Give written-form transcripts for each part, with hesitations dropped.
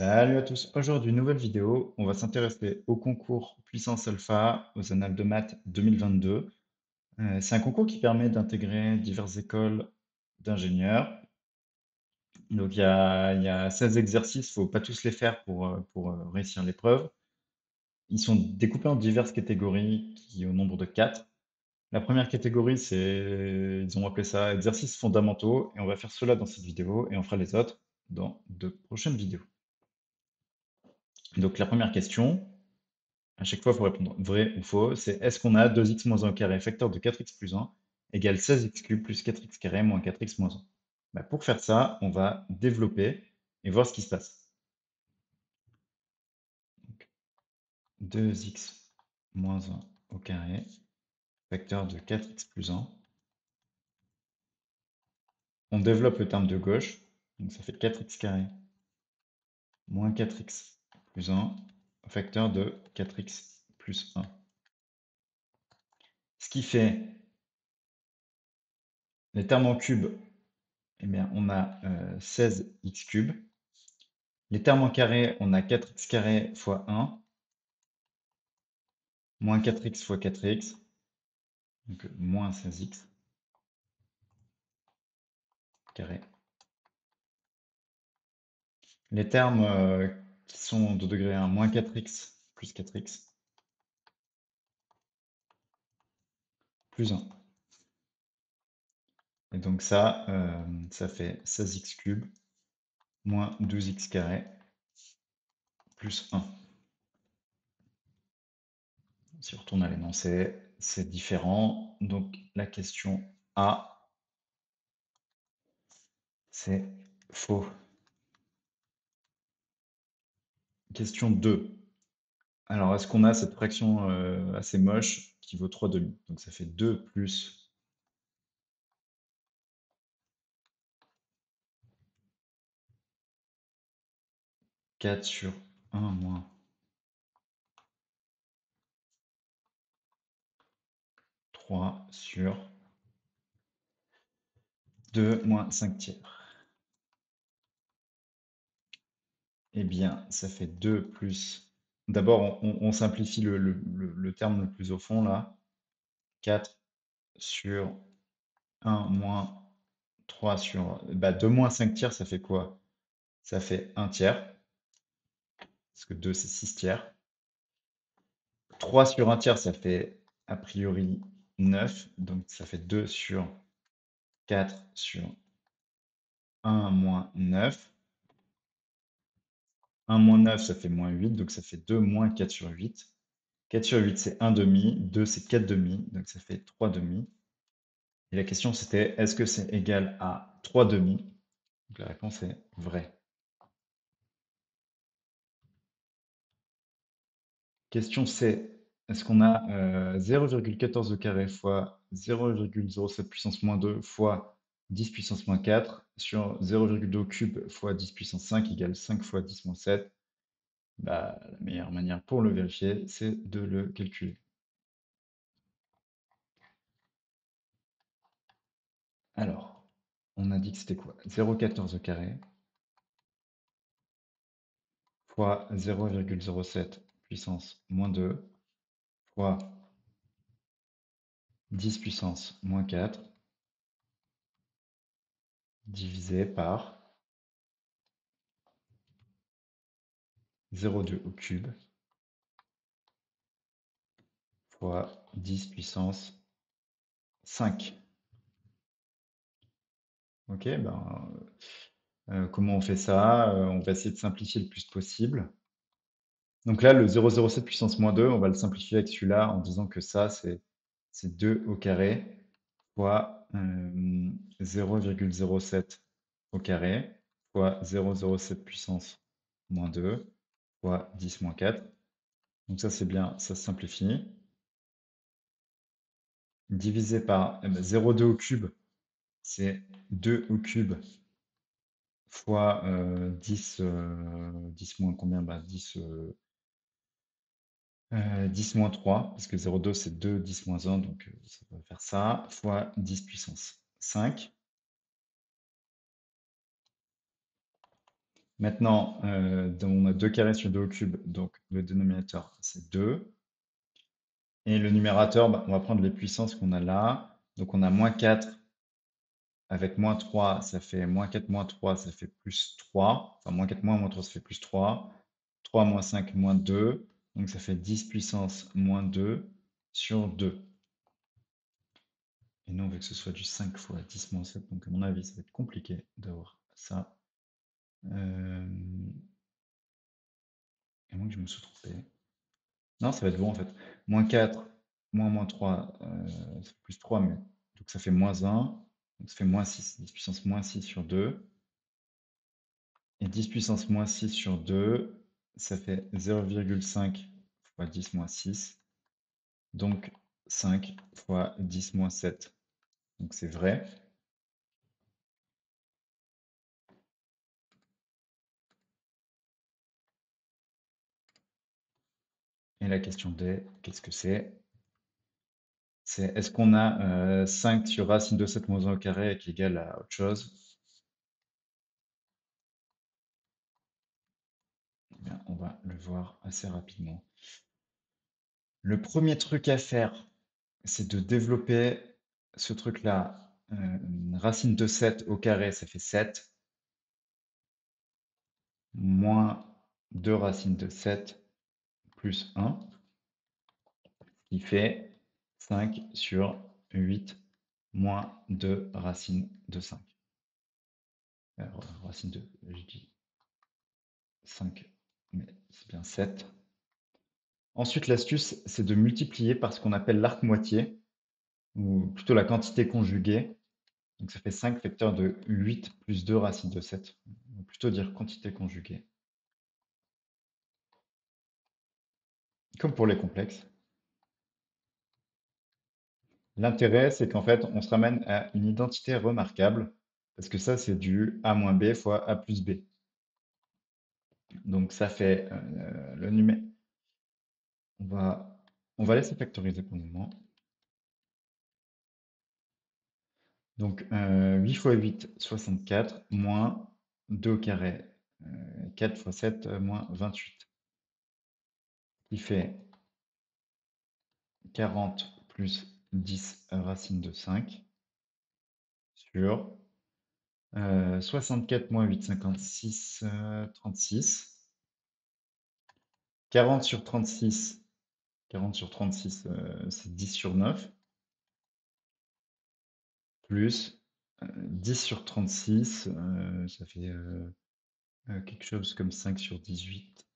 Salut à tous, aujourd'hui nouvelle vidéo, on va s'intéresser au concours Puissance Alpha aux Annales de Maths 2022. C'est un concours qui permet d'intégrer diverses écoles d'ingénieurs. Donc il y a 16 exercices, faut pas tous les faire pour réussir l'épreuve. Ils sont découpés en diverses catégories qui au nombre de 4. La première catégorie, ils ont appelé ça exercices fondamentaux et on va faire cela dans cette vidéo et on fera les autres dans de prochaines vidéos. Donc la première question, à chaque fois, il faut répondre vrai ou faux. C'est est-ce qu'on a 2x moins 1 au carré facteur de 4x plus 1 égale 16x cube plus 4x carré moins 4x moins 1. Bah, pour faire ça, on va développer et voir ce qui se passe. Donc, 2x moins 1 au carré facteur de 4x plus 1. On développe le terme de gauche, donc ça fait 4x carré moins 4x plus 1 facteur de 4x plus 1. Ce qui fait les termes en cube, eh bien, on a 16x cube. Les termes en carré, on a 4x carré fois 1, moins 4x fois 4x, donc moins 16x carré. Les termes qui sont de degré 1, moins 4x plus 4x plus 1. Et donc ça fait 16x cube moins 12x carré plus 1. Si on retourne à l'énoncé, c'est différent. Donc la question A, c'est faux. Question 2. Alors, est-ce qu'on a cette fraction assez moche qui vaut 3 demi? Donc ça fait 2 plus 4 sur 1 moins 3 sur 2 moins 5 tiers. Eh bien, ça fait 2 plus... D'abord, on simplifie le terme le plus au fond, là. 4 sur 1 moins 3 sur... Bah, 2 moins 5 tiers, ça fait quoi? Ça fait 1 tiers. Parce que 2, c'est 6 tiers. 3 sur 1 tiers, ça fait a priori 9. Donc ça fait 2 sur 4 sur 1 moins 9. 1 moins 9, ça fait moins 8. Donc ça fait 2 moins 4 sur 8. 4 sur 8, c'est 1 demi. 2, c'est 4 demi. Donc ça fait 3 demi. Et la question, c'était est-ce que c'est égal à 3 demi? Donc la réponse est vrai. Question C. Est-ce qu'on a 0,14 au carré fois 0,07 puissance moins 2 fois 10 puissance moins 4 sur 0,2 au cube fois 10 puissance 5 égale 5 fois 10 moins 7? Bah, la meilleure manière pour le vérifier, c'est de le calculer. Alors, on a dit que c'était quoi? 0,14 au carré fois 0,07 puissance moins 2 fois 10 puissance moins 4 divisé par 0,2 au cube fois 10 puissance 5. Ok, ben, comment on fait ça? On va essayer de simplifier le plus possible. Donc là, le 0,07 puissance moins 2, on va le simplifier avec celui-là en disant que ça, c'est 2 au carré fois 0,07 au carré fois 0,07 puissance moins 2 fois 10 moins 4. Donc ça, c'est bien, ça se simplifie. Divisé par 0,2 au cube, c'est 2 au cube fois 10, 10 moins combien? Bah, 10, 10 moins 3, parce que 0,2 c'est 2, 10 moins 1, donc ça va faire ça, fois 10 puissance 5. Maintenant, on a 2 carrés sur 2 au cube, donc le dénominateur, c'est 2. Et le numérateur, bah, on va prendre les puissances qu'on a là. Donc on a -4 avec -3, ça fait -4 -3, ça fait +3. Enfin, -4 -3, ça fait +3. 3 -5 -2. Donc ça fait 10 puissance -2 sur 2. Et nous, on veut que ce soit du 5 fois 10 -7. Donc à mon avis, ça va être compliqué d'avoir ça. À moins que je me sois trompé. Non, ça va être bon en fait. -4, -3, ça fait +3, mais donc ça fait -1. Donc ça fait -6. 10 puissance -6 sur 2. Et 10 puissance -6 sur 2, ça fait 0,5 fois 10 6. Donc 5 fois 10 7. Donc c'est vrai. Et la question D, qu'est-ce que c'est? C'est est-ce qu'on a 5 sur racine de 7 moins 1 au carré qui est égal à autre chose? Eh bien, on va le voir assez rapidement. Le premier truc à faire, c'est de développer ce truc-là. Racine de 7 au carré, ça fait 7. Moins 2 racines de 7 plus 1, qui fait 5 sur 8 moins 2 racines de 5. Racine de, je dis 5, mais c'est bien 7. Ensuite, l'astuce, c'est de multiplier par ce qu'on appelle l'arc moitié, ou plutôt la quantité conjuguée. Donc ça fait 5 facteurs de 8 plus 2 racines de 7. On va plutôt dire quantité conjuguée. Comme pour les complexes. L'intérêt, c'est qu'en fait, on se ramène à une identité remarquable, parce que ça, c'est du a moins b fois a plus b. Donc ça fait le numéro. On va laisser factoriser pour le moment. Donc 8 fois 8, 64, moins 2 au carré, 4 fois 7, moins 28, qui fait 40 plus 10 racine de 5 sur 64 moins 8, 56, 36. 40 sur 36, 40 sur 36, c'est 10 sur 9, plus 10 sur 36, ça fait quelque chose comme 5 sur 18.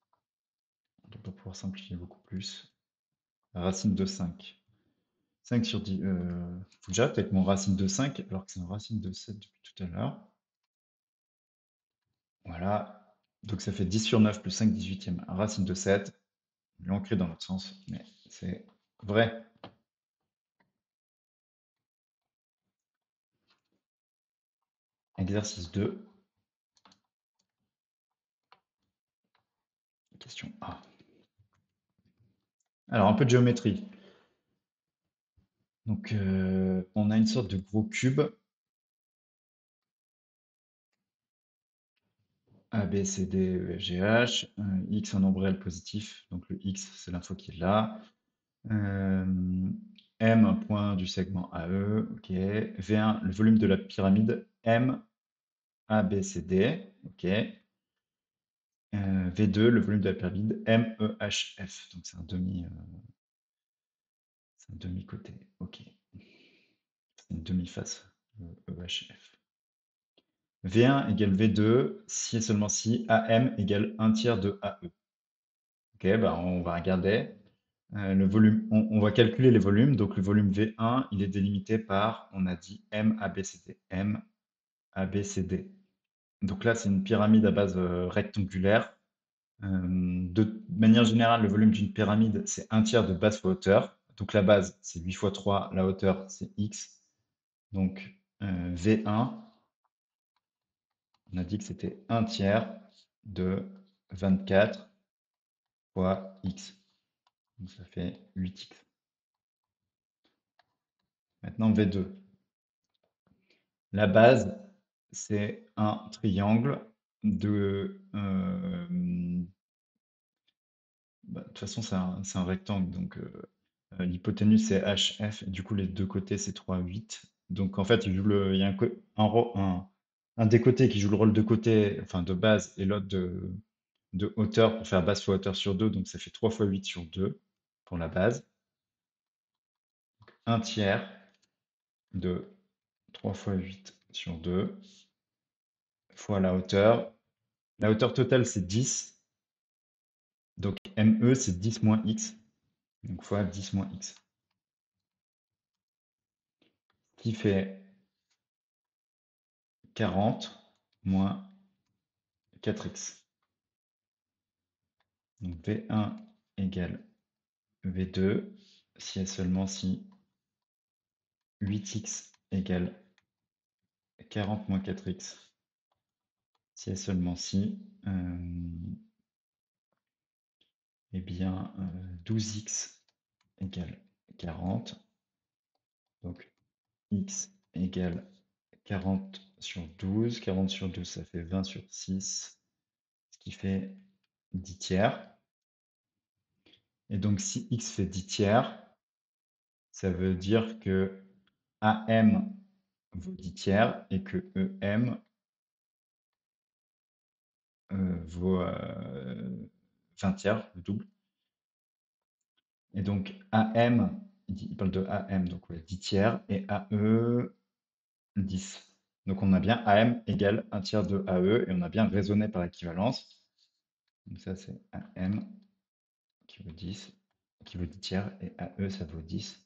On va pouvoir simplifier beaucoup plus. Racine de 5. 5 sur 10. Faut que j'arrête avec mon racine de 5, alors que c'est une racine de 7 depuis tout à l'heure. Voilà. Donc ça fait 10 sur 9 plus 5 18e. Racine de 7. L'ancrer dans l'autre sens, mais c'est vrai. Exercice 2. Question A. Alors, un peu de géométrie. Donc, on a une sorte de gros cube. A, B, C, D, E, F, G, H. X, un nombre réel positif. Donc, le X, c'est l'info qui est là. M, un point du segment AE. OK. V1, le volume de la pyramide. M, A, B, C, D. OK. V2, le volume de la pyramide. M, E, H, F. Donc, c'est un demi-côté. OK. C'est une demi-face. E, H, F. V1 égale V2 si et seulement si AM égale 1 tiers de AE. Ok, bah on va regarder le volume. On va calculer les volumes. Donc le volume V1, il est délimité par, on a dit M ABCD. M ABCD. Donc là, c'est une pyramide à base rectangulaire. De manière générale, le volume d'une pyramide, c'est 1 tiers de base fois hauteur. Donc la base, c'est 8 fois 3, la hauteur, c'est X. Donc V1, on a dit que c'était 1 tiers de 24 fois x. Donc ça fait 8x. Maintenant V2. La base, c'est un triangle. de... bah, de toute façon, c'est un rectangle, donc l'hypoténuse, c'est HF, et du coup, les deux côtés, c'est 3, 8. Donc, en fait, il y a un des côtés qui joue le rôle de côté, enfin de base, et l'autre de hauteur pour faire base fois hauteur sur 2. Donc, ça fait 3 fois 8 sur 2 pour la base. Un tiers de 3 fois 8 sur 2 fois la hauteur. La hauteur totale, c'est 10. Donc, ME, c'est 10 moins X. Donc, fois 10 moins X. Qui fait 40 moins 4x. Donc V1 égale V2 si et seulement si 8x égale 40 moins 4x si et seulement si eh bien 12x égale 40. Donc x égale 40 sur 12. 40 sur 12, ça fait 20 sur 6, ce qui fait 10 tiers. Et donc si x fait 10 tiers, ça veut dire que AM vaut 10 tiers et que EM vaut 20 tiers, le double. Et donc AM, il parle de AM, donc ouais, 10 tiers, et AE, 10. Donc on a bien AM égale 1 tiers de AE, et on a bien raisonné par équivalence. Donc ça c'est AM qui vaut 10, qui vaut 10 tiers, et AE ça vaut 10.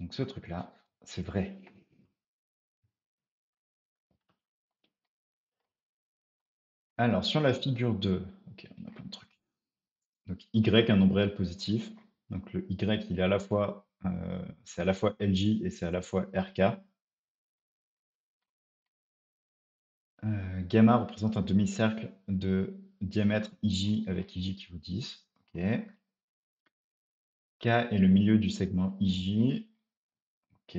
Donc ce truc-là, c'est vrai. Alors sur la figure 2, ok, on a plein de trucs. Donc Y, un nombre réel positif. Donc le Y, il est à la fois, c'est à la fois LJ et c'est à la fois RK. Gamma représente un demi-cercle de diamètre IJ avec IJ qui vaut 10. Ok. K est le milieu du segment IJ. Ok.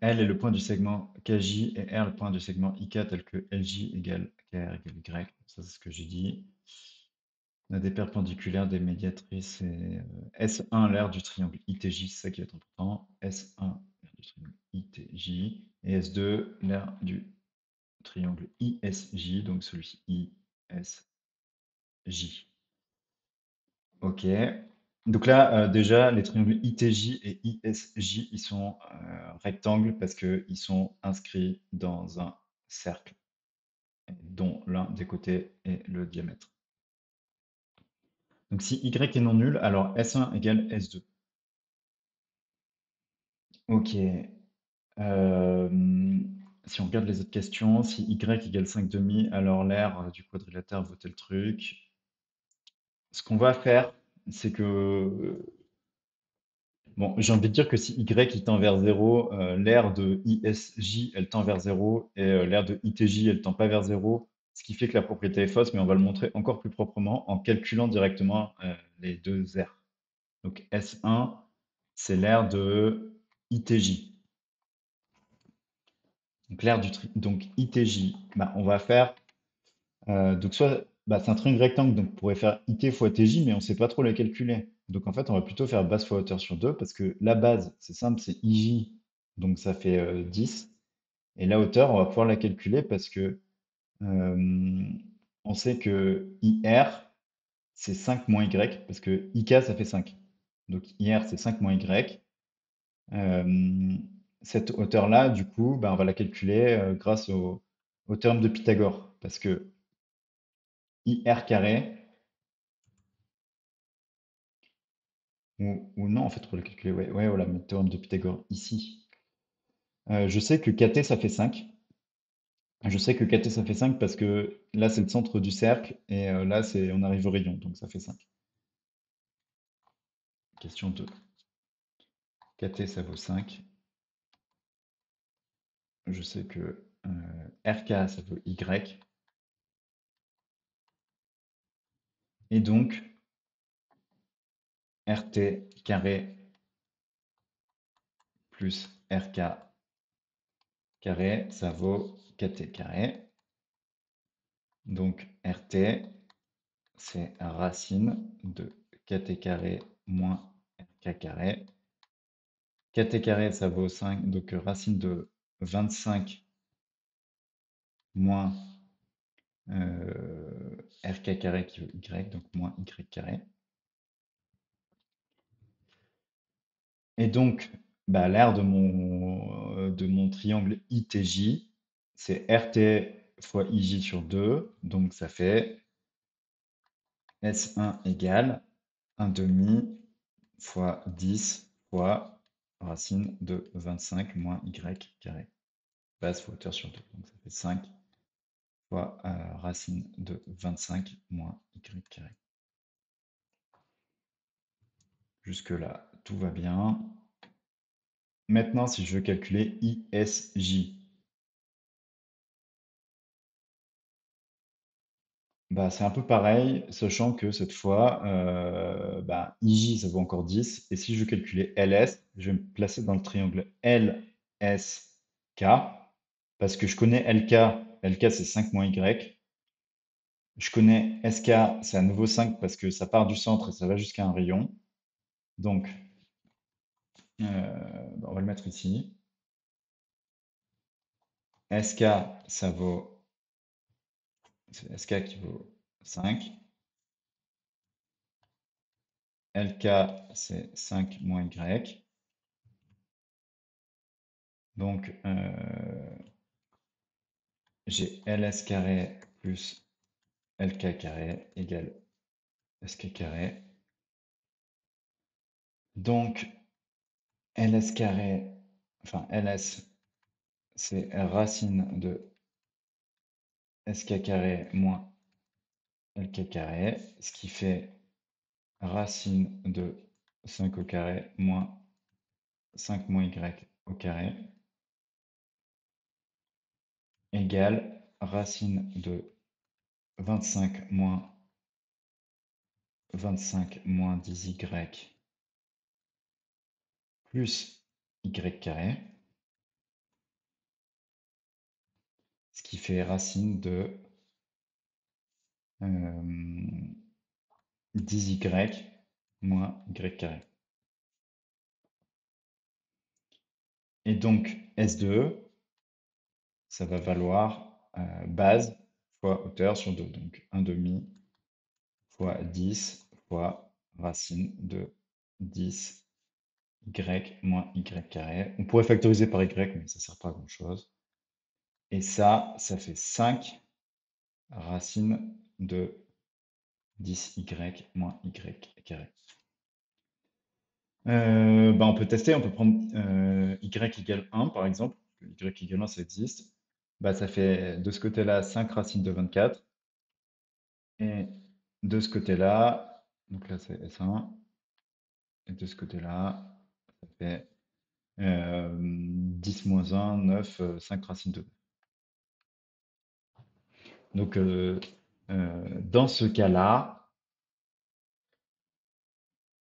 L est le point du segment KJ et R le point du segment IK tel que LJ égale KR égale Y. Ça, c'est ce que j'ai dit. On a des perpendiculaires, des médiatrices et S1, l'aire du triangle ITJ, c'est ça qui va être important. S1, l'aire du triangle ITJ, et S2, l'aire du triangle ISJ, donc celui-ci ISJ. Ok. Donc là, déjà, les triangles ITJ et ISJ, ils sont rectangles parce qu'ils sont inscrits dans un cercle dont l'un des côtés est le diamètre. Donc si Y est non nul, alors S1 égale S2. Ok. Si on regarde les autres questions, si y égale 5 demi, alors l'aire du quadrilatère vaut tel truc. Ce qu'on va faire, c'est que, bon, j'ai envie de dire que si y il tend vers 0, l'aire de ISJ, elle tend vers 0, et l'aire de ITJ, elle tend pas vers 0, ce qui fait que la propriété est fausse, mais on va le montrer encore plus proprement en calculant directement les deux aires. Donc S1, c'est l'aire de ITJ. Donc l'aire donc ITJ, bah, on va faire donc soit bah, c'est un triangle rectangle, donc on pourrait faire IT fois TJ, mais on ne sait pas trop le calculer. Donc en fait, on va plutôt faire base fois hauteur sur 2, parce que la base, c'est simple, c'est IJ, donc ça fait 10. Et la hauteur, on va pouvoir la calculer parce que euh, on sait que IR, c'est 5 moins Y, parce que IK, ça fait 5. Donc IR, c'est 5 moins Y. Euh, cette hauteur-là, du coup, bah, on va la calculer grâce au théorème de Pythagore, parce que IR carré, ou non, en fait, pour le calculer, ouais, ouais, voilà, le théorème de Pythagore, ici. Je sais que KT, ça fait 5. Je sais que KT, ça fait 5 parce que là, c'est le centre du cercle, et là, on arrive au rayon, donc ça fait 5. Question 2. KT, ça vaut 5. Je sais que RK, ça vaut Y. Et donc, RT carré plus RK carré, ça vaut kt carré. Donc RT, c'est racine de kt carré moins rk carré. Kt carré, ça vaut 5, donc racine de 25 moins rk carré qui veut y, donc moins y carré. Et donc, bah, l'aire de mon triangle ITJ, c'est RT fois IJ sur 2, donc ça fait S1 égale 1 demi fois 10 fois racine de 25 moins y carré. Base fois hauteur sur 2, donc ça fait 5 fois racine de 25 moins y carré. Jusque-là, tout va bien. Maintenant, si je veux calculer ISJ, bah, c'est un peu pareil, sachant que cette fois, bah, IJ, ça vaut encore 10. Et si je veux calculer LS, je vais me placer dans le triangle LSK, parce que je connais LK. LK, c'est 5 moins Y. Je connais SK, c'est à nouveau 5 parce que ça part du centre et ça va jusqu'à un rayon. Donc, bah, on va le mettre ici. SK, ça vaut, c'est SK qui vaut 5. LK, c'est 5 moins Y. Donc, j'ai ls carré plus lk carré égale sk carré. Donc, ls carré, enfin ls, c'est racine de sk carré moins lk carré, ce qui fait racine de 5 au carré moins 5 moins y au carré égale racine de 25 moins 10y plus y carré, ce qui fait racine de 10y moins y carré. Et donc S2, ça va valoir base fois hauteur sur 2. Donc 1 demi fois 10 fois racine de 10 y moins y carré. On pourrait factoriser par y, mais ça ne sert pas à grand chose. Et ça fait 5 racine de 10y moins y carré. Bah, on peut tester, on peut prendre y égale 1 par exemple. Y égale 1, ça existe. Bah, ça fait de ce côté-là 5 racines de 24. Et de ce côté-là, donc là c'est S1. Et de ce côté-là, ça fait 10 moins 1, 9, 5 racines de 2. Donc dans ce cas-là,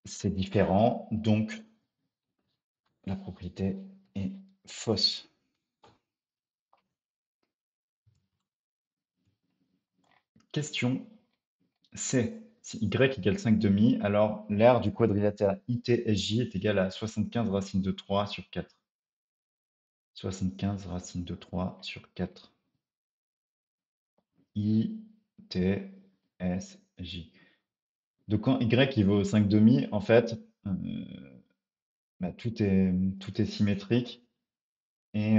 c'est différent. Donc la propriété est fausse. Question C. Si y égale 5 demi, alors l'aire du quadrilatère ITSJ est égal à 75 racine de 3 sur 4. 75 racine de 3 sur 4. ITSJ. Donc quand y il vaut 5 demi, en fait, bah, tout est symétrique. Et,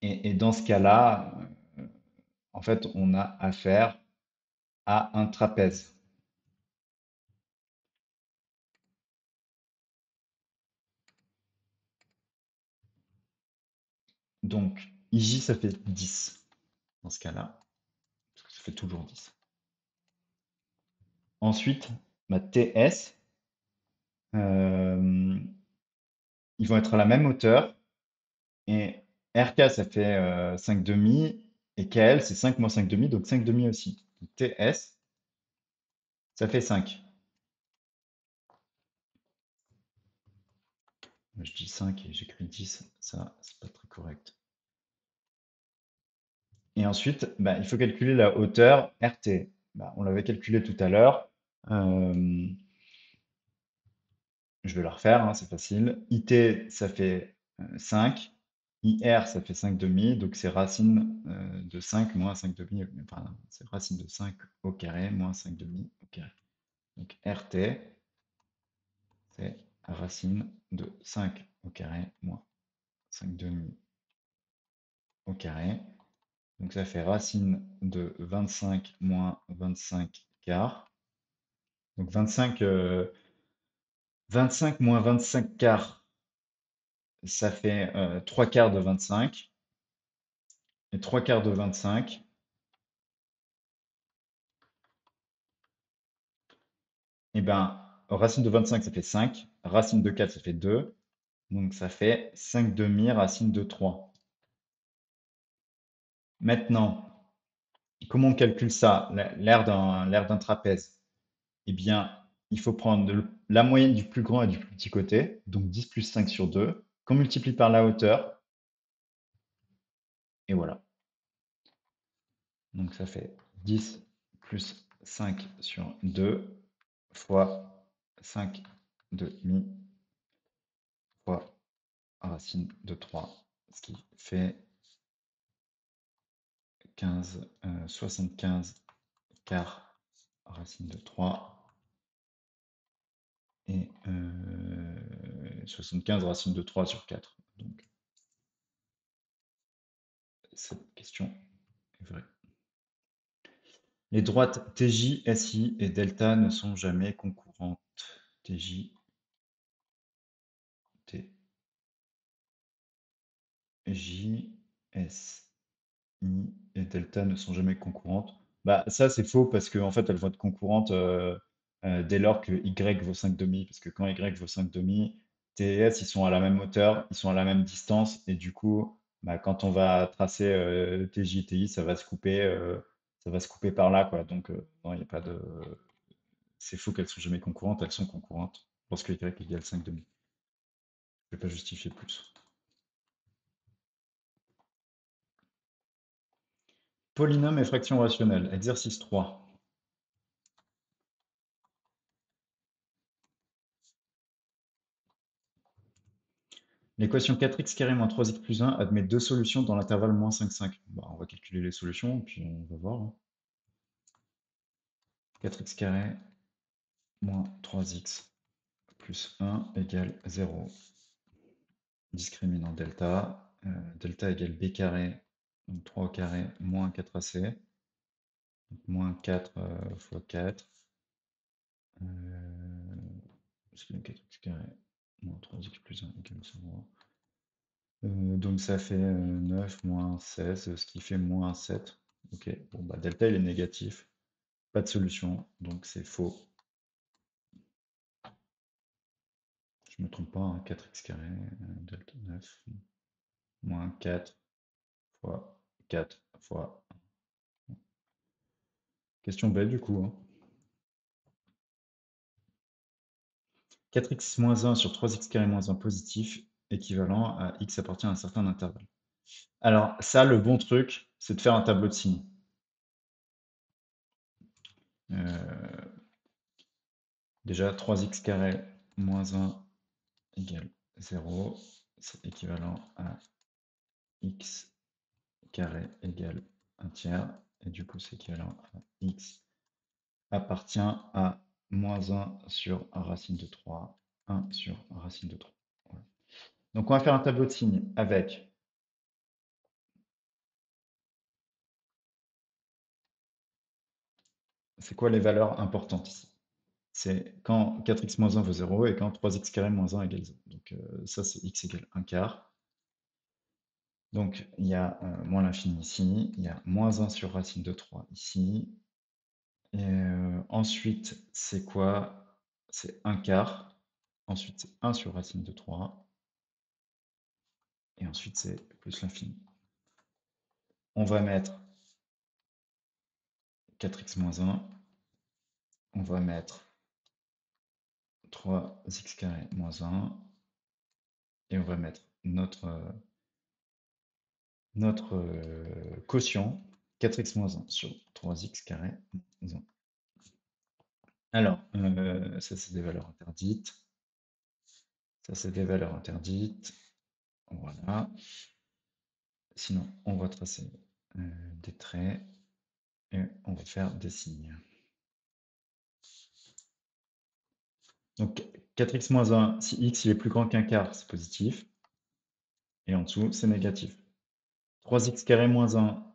et dans ce cas-là, en fait, on a affaire à un trapèze. Donc, IJ, ça fait 10 dans ce cas-là, parce que ça fait toujours 10. Ensuite, ma TS, euh, ils vont être à la même hauteur. Et RK, ça fait 5 demi. Et KL, c'est 5 moins 5 demi, donc 5 demi aussi. Donc, TS, ça fait 5. Moi, je dis 5 et j'écris 10, ça, c'est pas très correct. Et ensuite, bah, il faut calculer la hauteur RT. Bah, on l'avait calculé tout à l'heure. Euh, je vais la refaire, hein, c'est facile. IT, ça fait 5. IR, ça fait 5 demi. Donc, c'est racine de 5 moins 5 demi. Enfin, c'est racine de 5 au carré moins 5 demi au carré. Donc, RT, c'est racine de 5 au carré moins 5 demi au carré. Donc ça fait racine de 25 moins 25 quarts. Donc 25 moins 25 quarts, ça fait 3 quarts de 25. Et 3 quarts de 25, et ben, racine de 25, ça fait 5. Racine de 4, ça fait 2. Donc ça fait 5 demi racine de 3. Maintenant, comment on calcule ça? L'aire d'un trapèze. Eh bien, il faut prendre la moyenne du plus grand et du plus petit côté, donc 10 plus 5 sur 2, qu'on multiplie par la hauteur, et voilà. Donc ça fait 10 plus 5 sur 2 fois 5 demi fois racine de 3, ce qui fait 75 quarts racine de 3 et 75 racine de 3 sur 4. Donc cette question est vraie. Les droites TJ, SI et delta ne sont jamais concurrentes. TJ, TJ, SI et delta ne sont jamais concurrentes. Bah, ça, c'est faux parce qu'en fait, elles vont être concurrentes dès lors que Y vaut 5 demi. Parce que quand Y vaut 5 demi, T et S, ils sont à la même hauteur, ils sont à la même distance. Et du coup, bah, quand on va tracer TJ, TI, ça va se couper par là, quoi. Donc, non, il n'y a pas de. C'est faux qu'elles sont jamais concurrentes, elles sont concurrentes lorsque Y égale 5 demi. Je ne vais pas justifier plus. Polynôme et fraction rationnelle, exercice 3. L'équation 4x carré moins 3x plus 1 admet deux solutions dans l'intervalle moins 5, 5. Bah, on va calculer les solutions, puis on va voir, hein. 4x carré moins 3x plus 1 égale 0. Discriminant delta. Delta égale b carré, donc 3 au carré, moins 4ac. Donc moins 4 fois 4. Parce que 4x carré moins 3x plus 1 égale 0. Donc ça fait 9 moins 16, ce qui fait moins 7. Ok, bon bah delta il est négatif, pas de solution, donc c'est faux. Je me trompe pas, hein, 4x carré, delta 9, moins 4 fois 4 fois. Question belle du coup, hein. 4x moins 1 sur 3x carré moins 1 positif, équivalent à x appartient à un certain intervalle. Alors ça, le bon truc, c'est de faire un tableau de signes. Euh, déjà, 3x carré moins 1 égale 0, c'est équivalent à x carré égale 1 tiers, et du coup c'est équivalent à x appartient à moins 1 sur racine de 3, 1 sur racine de 3. Voilà. Donc on va faire un tableau de signes avec c'est quoi les valeurs importantes ici? C'est quand 4x moins 1 vaut 0 et quand 3x carré moins 1 égale 0. Donc ça c'est x égale 1 quart. Donc il y a moins l'infini ici, il y a moins 1 sur racine de 3 ici. Et ensuite c'est quoi? C'est 1 quart. Ensuite c'est 1 sur racine de 3. Et ensuite c'est plus l'infini. On va mettre 4x moins 1. On va mettre 3x carré moins 1. et on va mettre notre quotient 4x moins 1 sur 3x carré moins 1. Alors, ça c'est des valeurs interdites. Ça c'est des valeurs interdites. Voilà. Sinon, on va tracer des traits et on va faire des signes. Donc 4x moins 1, si x il est plus grand qu'un quart, c'est positif. Et en dessous, c'est négatif. 3x carré moins 1,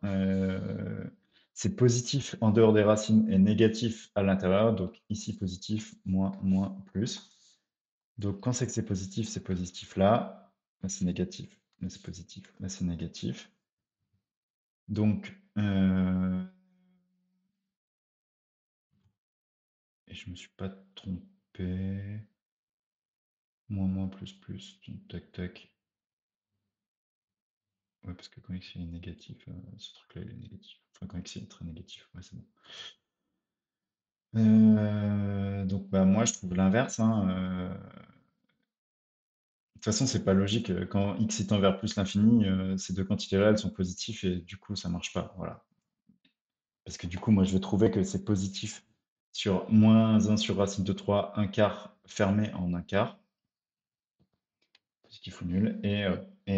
c'est positif en dehors des racines et négatif à l'intérieur. Donc ici, positif, moins, moins, plus. Donc quand c'est que c'est positif là. Là, c'est négatif. Là, c'est positif. Là, c'est négatif. Donc, et je me suis pas trompé. Moins, moins, plus, plus. Tac, tac. Ouais, parce que quand x est négatif, ce truc-là, il est négatif. Enfin, quand x est très négatif, ouais, c'est bon. Donc, bah, moi, je trouve l'inverse, hein, de toute façon, c'est pas logique. Quand x tend vers plus l'infini, ces deux quantités-là, elles sont positives et du coup, ça marche pas. Voilà. Parce que du coup, moi, je vais trouver que c'est positif sur moins 1 sur racine de 3, un quart fermé en un quart, positif ou nul, et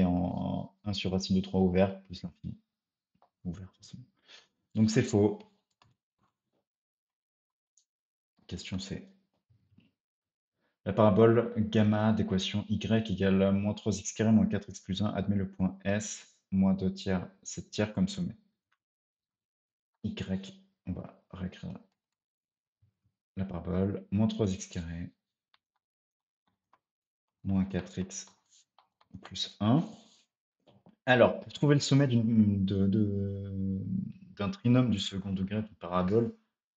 en 1 sur racine de 3 ouvert, plus l'infini, ouvert forcément. Donc c'est faux. Question C. La parabole gamma d'équation y égale à moins 3x carré moins 4x plus 1 admet le point S, moins 2 tiers, 7 tiers comme sommet. Y, on va réécrire la parabole, moins 3x carré moins 4x plus 1. Alors, pour trouver le sommet d'un trinôme du second degré d'une parabole,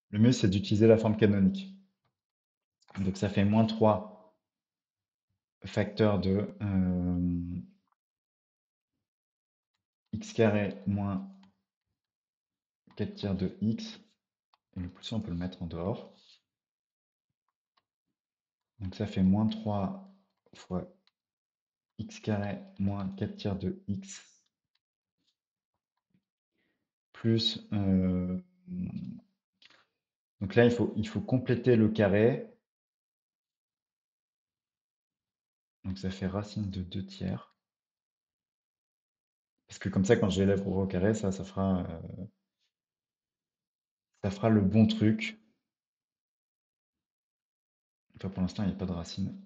le mieux c'est d'utiliser la forme canonique. Donc ça fait moins 3 facteur de x carré moins 4 tiers de x, et le plus on peut le mettre en dehors. Donc ça fait moins 3 fois x carré moins 4 tiers de x plus... donc là, il faut compléter le carré. Donc ça fait racine de 2 tiers. Parce que comme ça, quand j'élève au carré, ça fera le bon truc. Enfin, pour l'instant, il n'y a pas de racine.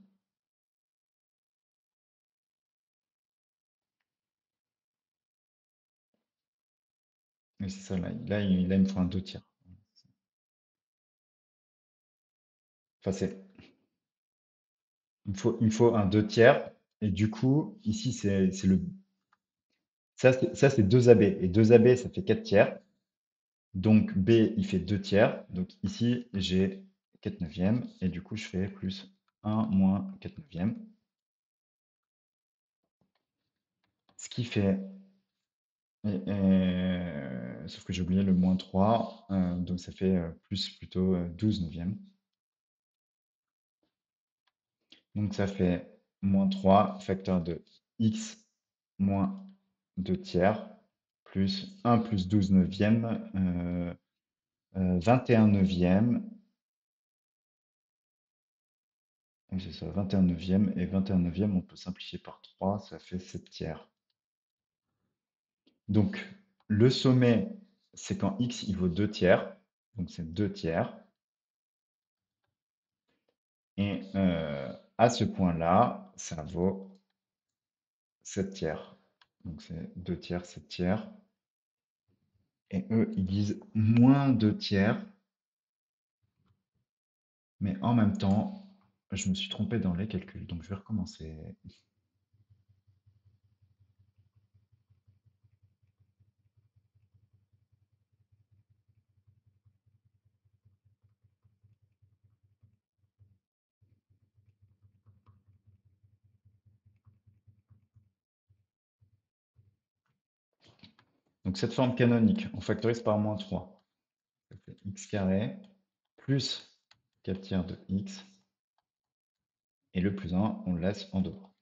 Mais c'est ça, là, il me faut un 2 tiers. Enfin, il me faut un 2 tiers. Et du coup, ici, c'est le... Ça, c'est 2 AB. Et 2 AB, ça fait 4 tiers. Donc, B, il fait 2 tiers. Donc, ici, j'ai 4 neuvièmes. Et du coup, je fais plus 1 moins 4 neuvièmes. Ce qui fait... sauf que j'ai oublié le moins 3. Donc, ça fait plus plutôt 12 neuvièmes. Donc, ça fait moins 3 facteur de x moins 2 tiers plus 1 plus 12 neuvièmes, 21 neuvièmes. Oui, c'est ça, 21 neuvièmes. Et 21 neuvièmes, on peut simplifier par 3, ça fait 7 tiers. Donc, le sommet, c'est quand x il vaut 2 tiers. Donc, c'est 2 tiers. Et à ce point-là, ça vaut 7 tiers. Donc, c'est 2 tiers, 7 tiers. Et eux, ils disent moins 2 tiers. Mais en même temps, je me suis trompé dans les calculs. Donc, je vais recommencer. Donc, cette forme canonique, on factorise par moins 3. Ça fait x carré plus 4 tiers de x. Et le plus 1, on le laisse en dehors.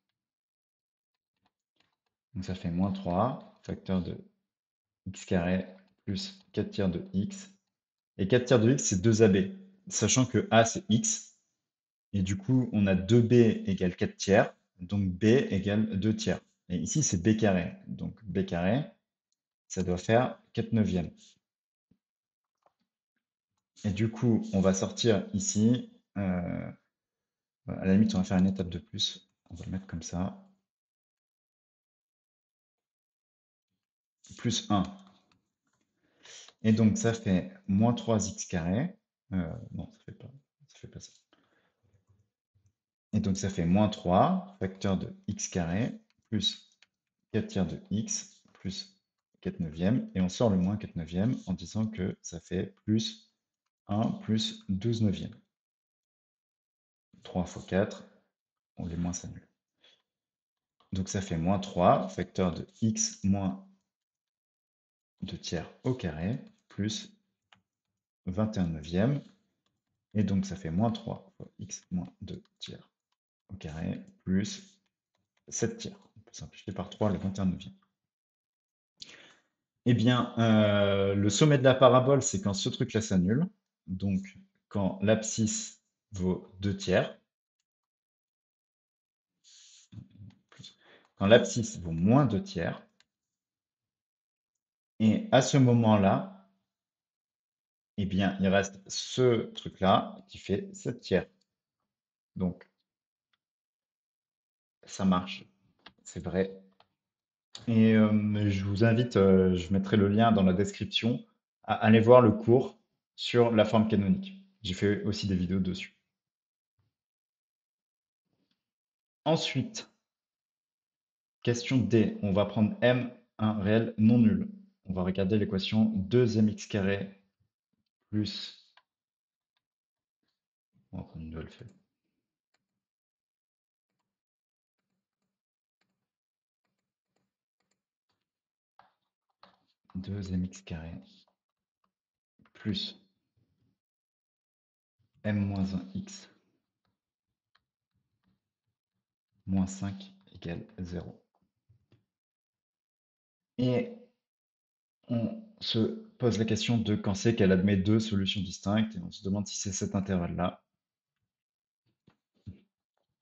Donc ça fait moins 3, facteur de x carré plus 4 tiers de x. Et 4 tiers de x, c'est 2ab, sachant que a, c'est x. Et du coup, on a 2b égale 4 tiers, donc b égale 2 tiers. Et ici, c'est b carré. Donc b carré, ça doit faire 4 neuvièmes. Et du coup, on va sortir ici. À la limite, on va faire une étape de plus. On va le mettre comme ça. Plus 1. Et donc, ça fait moins 3x carré. Non, ça fait pas ça. Et donc, ça fait moins 3, facteur de x carré, plus 4 tiers de x, plus 4 neuvièmes. Et on sort le moins 4 neuvièmes en disant que ça fait plus 1 plus 12 neuvièmes. 3 fois 4, on les moins s'annule. Donc, ça fait moins 3, facteur de x moins 2 tiers au carré, plus 21 neuvièmes. Et donc, ça fait moins 3 fois x moins 2 tiers au carré, plus 7 tiers. On peut simplifier par 3 le 21 neuvième. Eh bien, le sommet de la parabole, c'est quand ce truc-là s'annule. Donc, quand l'abscisse vaut 2 tiers, quand l'abscisse vaut moins 2 tiers, et à ce moment-là, eh bien, il reste ce truc-là qui fait 7 tiers. Donc, ça marche, c'est vrai. Et je vous invite, je mettrai le lien dans la description, à aller voir le cours sur la forme canonique. J'ai fait aussi des vidéos dessus. Ensuite, question D. On va prendre M, un réel non nul. On va regarder l'équation 2mx carré plus... On va prendre une nouvelle feuille. 2mx carré plus m moins 1x moins 5 égale 0. Et on se pose la question de quand c'est qu'elle admet deux solutions distinctes, et on se demande si c'est cet intervalle-là.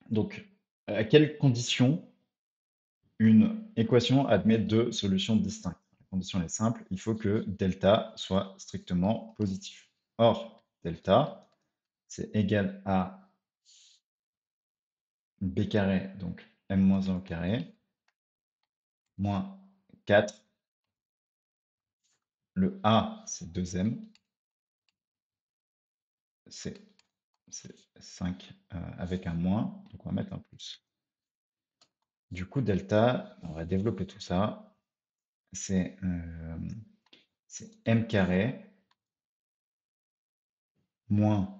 Donc, à quelles conditions une équation admet deux solutions distinctes? La condition est simple, il faut que delta soit strictement positif. Or, delta, c'est égal à b carré, donc m moins 1 au carré, moins 4. Le a, c'est 2m, c'est 5 avec un moins, donc on va mettre un plus. Du coup, delta, on va développer tout ça, c'est m carré moins,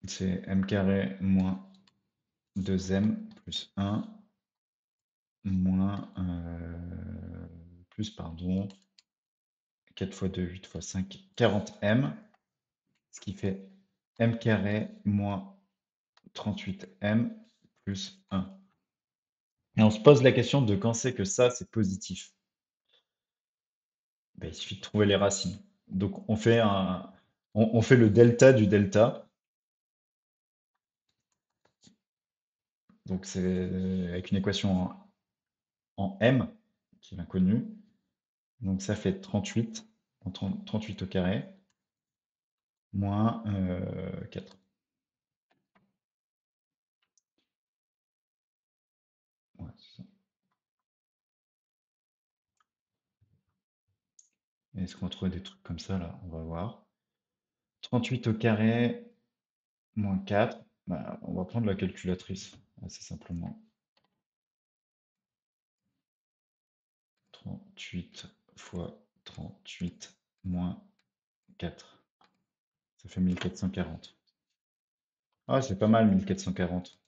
c'est m carré moins 2m plus 1 moins plus, pardon, 4 fois 2, 8 fois 5, 40m, ce qui fait m carré moins 38m plus 1. Et on se pose la question de quand c'est que ça, c'est positif. Ben, il suffit de trouver les racines. Donc on fait on fait le delta du delta. Donc c'est avec une équation en m qui est inconnue. Donc ça fait 38, 38 au carré, moins 4. Ouais, c'est ça. Est-ce qu'on trouve des trucs comme ça là? On va voir. 38 au carré, moins 4. Bah, on va prendre la calculatrice, assez simplement. 38 fois 38 moins 4. Ça fait 1440. Ah, c'est pas mal 1440.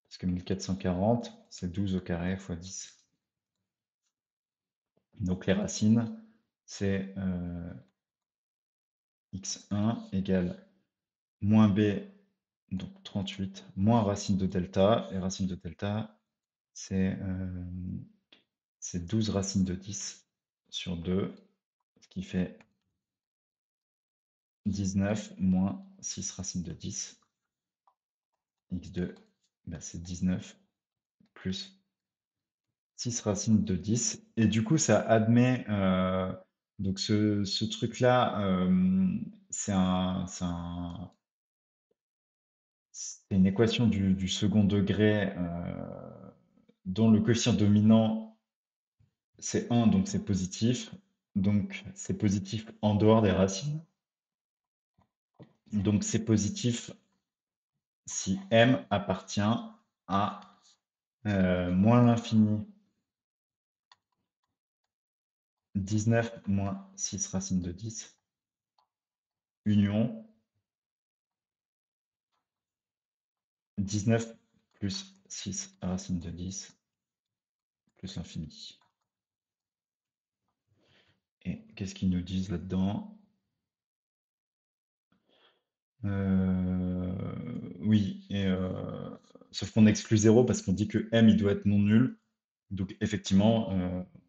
Parce que 1440, c'est 12 au carré fois 10. Donc les racines, c'est x1 égale moins b Donc 38 moins racine de delta, et racine de delta, c'est 12 racines de 10 sur 2, ce qui fait 19 moins 6 racines de 10. x2, bah, c'est 19 plus 6 racines de 10. Et du coup, ça admet, donc ce truc-là, c'est une équation du second degré dont le coefficient dominant, c'est 1, donc c'est positif. Donc c'est positif en dehors des racines. Donc c'est positif si m appartient à moins l'infini 19 moins 6 racines de 10 union 19 plus 6 racines de 10 plus l'infini. Et qu'est-ce qu'ils nous disent là-dedans? Oui, sauf qu'on exclut 0 parce qu'on dit que m il doit être non nul. Donc effectivement,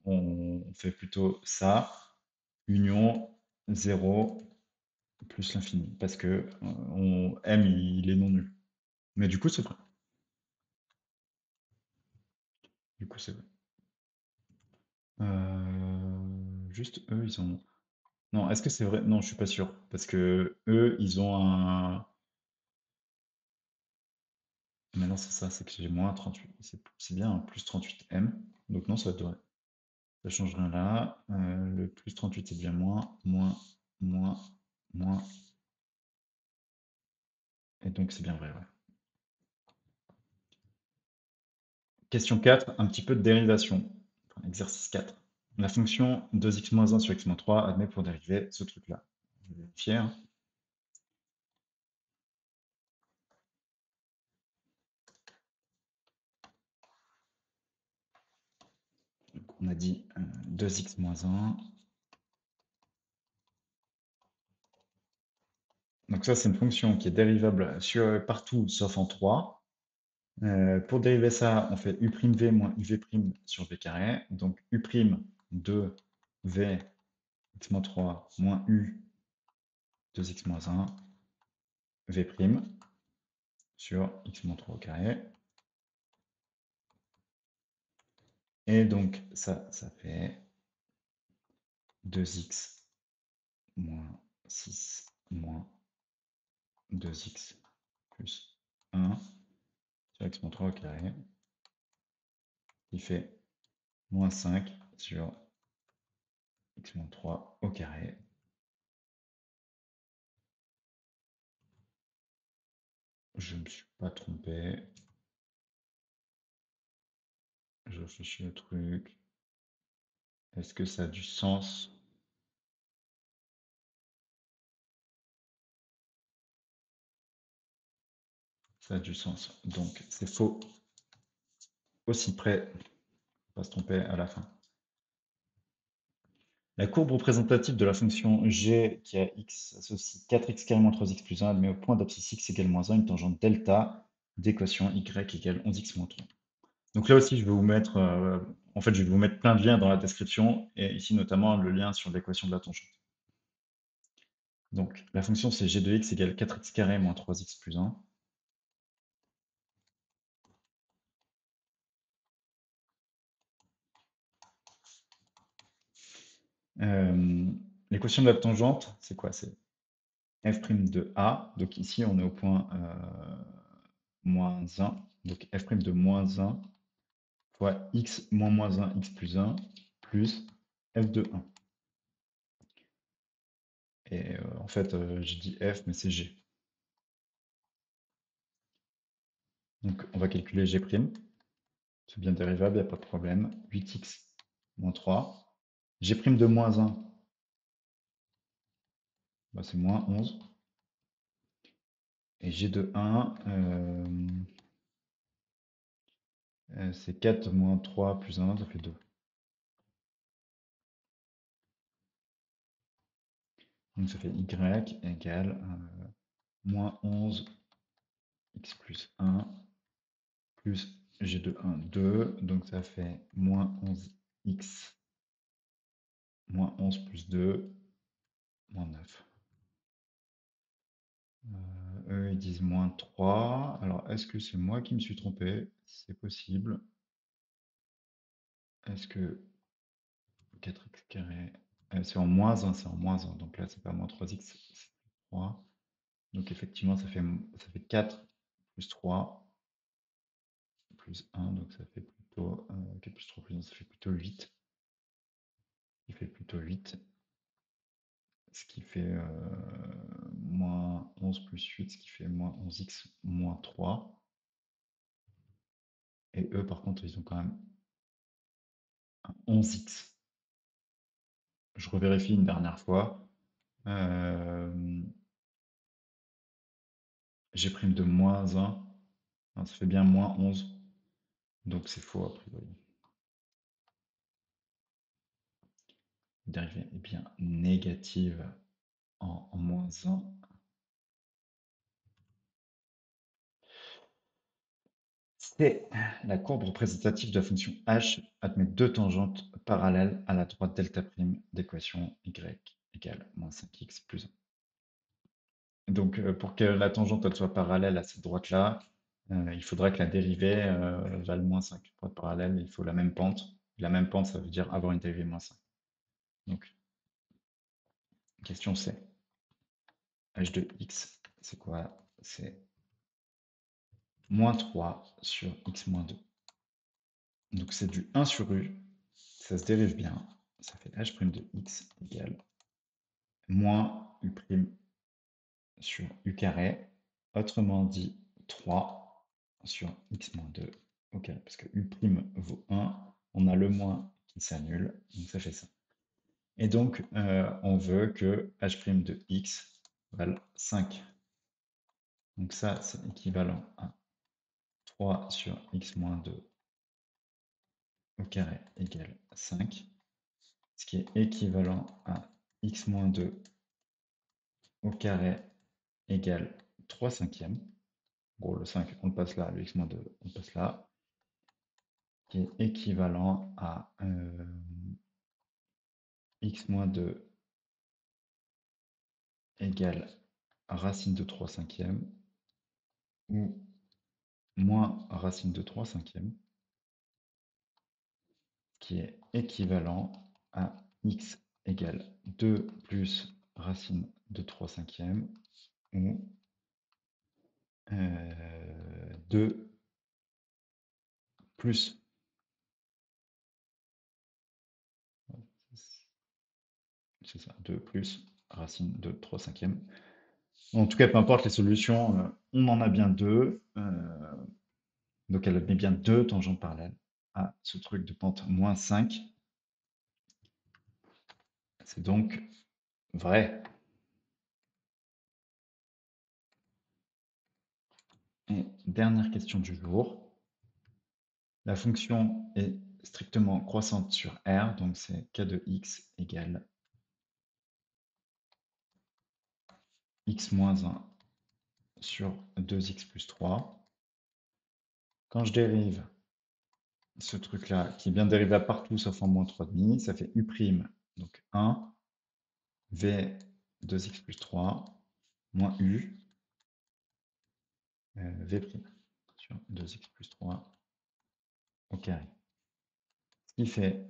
on fait plutôt ça. Union 0 plus l'infini. Parce que m il est non nul. Mais du coup, c'est vrai. Du coup, c'est vrai. Juste eux, ils ont. Non, est-ce que c'est vrai? Non, je suis pas sûr. Parce que eux, ils ont un. Maintenant, c'est ça, c'est que j'ai moins 38. C'est bien un plus 38m. Donc non, ça devrait. Ça change rien là. Le plus 38, c'est bien moins, moins, moins, moins. Et donc, c'est bien vrai, ouais. Question 4, un petit peu de dérivation. Enfin, exercice 4. La fonction 2x-1 sur x-3 admet pour dériver ce truc-là. Je vais vérifier, hein. On a dit 2x-1. Donc ça, c'est une fonction qui est dérivable partout sauf en 3. Pour dériver ça, on fait u'v moins uv' sur v carré. Donc u' de v x-3 moins u 2x-1 v' sur x-3 au carré. Et donc ça fait 2x moins 6 moins 2x plus 1 sur x-3 au carré, qui fait moins 5 sur x-3 au carré. Je ne me suis pas trompé. Je réfléchis au truc. Est-ce que ça a du sens? Ça a du sens. Donc c'est faux. Aussi près, pas se tromper à la fin. La courbe représentative de la fonction g qui a x associe 4x carré moins 3x plus 1 admet au point d'abscisse x égale moins 1 une tangente delta d'équation y égale 11x moins 3. Donc là aussi, je vais vous mettre, en fait, je vais vous mettre plein de liens dans la description, et ici notamment le lien sur l'équation de la tangente. Donc la fonction c'est g de x égale 4x carré moins 3x plus 1. L'équation de la tangente, c'est quoi? C'est f' de a. Donc ici, on est au point moins 1. Donc f' de moins 1 fois x moins moins 1, x plus 1, plus f de 1. Et en fait, je dis f, mais c'est g. Donc on va calculer g'. C'est bien dérivable, il n'y a pas de problème. 8x moins 3. G' de moins 1, bah, c'est moins 11. Et G de 1, c'est 4 moins 3 plus 1, ça fait 2. Donc ça fait y égale moins 11 x plus 1 plus g de 1, 2. Donc ça fait moins 11x moins 11 plus 2, moins 9. Eux, ils disent moins 3. Alors, est-ce que c'est moi qui me suis trompé? C'est possible. Est-ce que 4x carré... c'est en moins 1, c'est en moins 1. Donc là, c'est pas moins 3x, c'est 3. Donc effectivement, ça fait 4 plus 3 plus 1. Donc ça fait plutôt 4 plus 3 plus 1, ça fait plutôt 8. Il fait plutôt 8. Ce qui fait moins 11 plus 8, ce qui fait moins 11x moins 3. Et eux, par contre, ils ont quand même un 11x. Je revérifie une dernière fois. G' de moins 1. Non, ça fait bien moins 11. Donc c'est faux a priori. Dérivée est bien négative en moins 1. C'est la courbe représentative de la fonction h admet deux tangentes parallèles à la droite delta' d'équation y égale moins 5x plus 1. Donc pour que la tangente elle soit parallèle à cette droite-là, il faudrait que la dérivée vale moins 5. Pour être parallèle, il faut la même pente. La même pente, ça veut dire avoir une dérivée moins 5. Donc, question C. h de x, c'est quoi? C'est moins 3 sur x moins 2. Donc c'est du 1 sur u, ça se dérive bien. Ça fait h' de x égale moins u' sur u carré. Autrement dit, 3 sur x moins 2 au carré. Parce que u' vaut 1, on a le moins qui s'annule, donc ça fait ça. Et donc, on veut que h' de x vale 5. Donc ça, c'est équivalent à 3 sur x moins 2 au carré égale 5, ce qui est équivalent à x moins 2 au carré égale 3 cinquièmes. Bon, le 5, on le passe là, le x moins 2, on le passe là, qui est équivalent à x moins 2 égale racine de 3 cinquièmes ou moins racine de 3 cinquièmes, qui est équivalent à x égale 2 plus racine de 3 cinquièmes ou 2 plus, c'est ça, 2 plus racine de 3 cinquièmes. En tout cas, peu importe les solutions, on en a bien deux. Donc elle met bien deux tangentes parallèles à ce truc de pente moins 5. C'est donc vrai. Et dernière question du jour. La fonction est strictement croissante sur R, donc c'est k de x égale x moins 1 sur 2x plus 3. Quand je dérive ce truc-là, qui est bien dérivable partout sauf en moins 3,5, ça fait u', donc 1, v 2x plus 3, moins u, v' sur 2x plus 3 au carré. Ce qui fait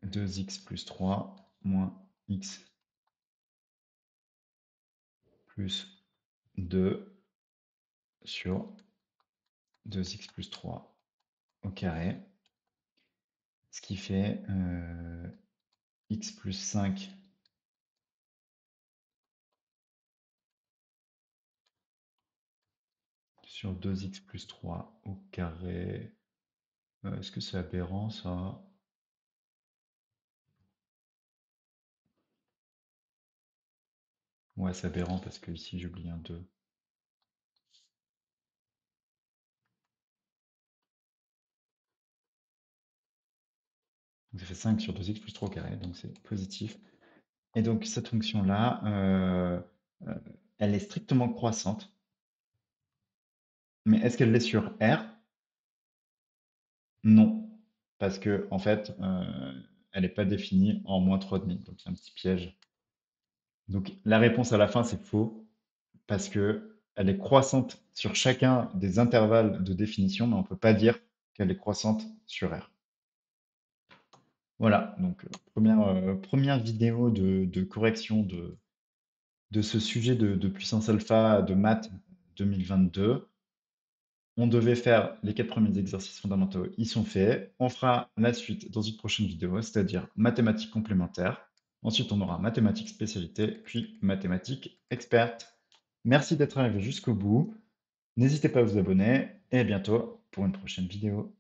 2x plus 3 moins x plus 2 sur 2x plus 3 au carré. Ce qui fait x plus 5 sur 2x plus 3 au carré. Est-ce que c'est aberrant ça? Ouais, c'est aberrant parce que ici j'oublie un 2. Donc ça fait 5 sur 2x plus 3 au carré, donc c'est positif. Et donc cette fonction-là, elle est strictement croissante. Mais est-ce qu'elle l'est sur R? Non, parce que en fait, elle n'est pas définie en moins 3,5, donc c'est un petit piège. Donc la réponse à la fin, c'est faux, parce que elle est croissante sur chacun des intervalles de définition, mais on ne peut pas dire qu'elle est croissante sur R. Voilà, donc première vidéo de correction de ce sujet de puissance alpha de maths 2022. On devait faire les 4 premiers exercices fondamentaux, ils sont faits. On fera la suite dans une prochaine vidéo, c'est-à-dire mathématiques complémentaires. Ensuite, on aura mathématiques spécialité, puis mathématiques expertes. Merci d'être arrivé jusqu'au bout. N'hésitez pas à vous abonner et à bientôt pour une prochaine vidéo.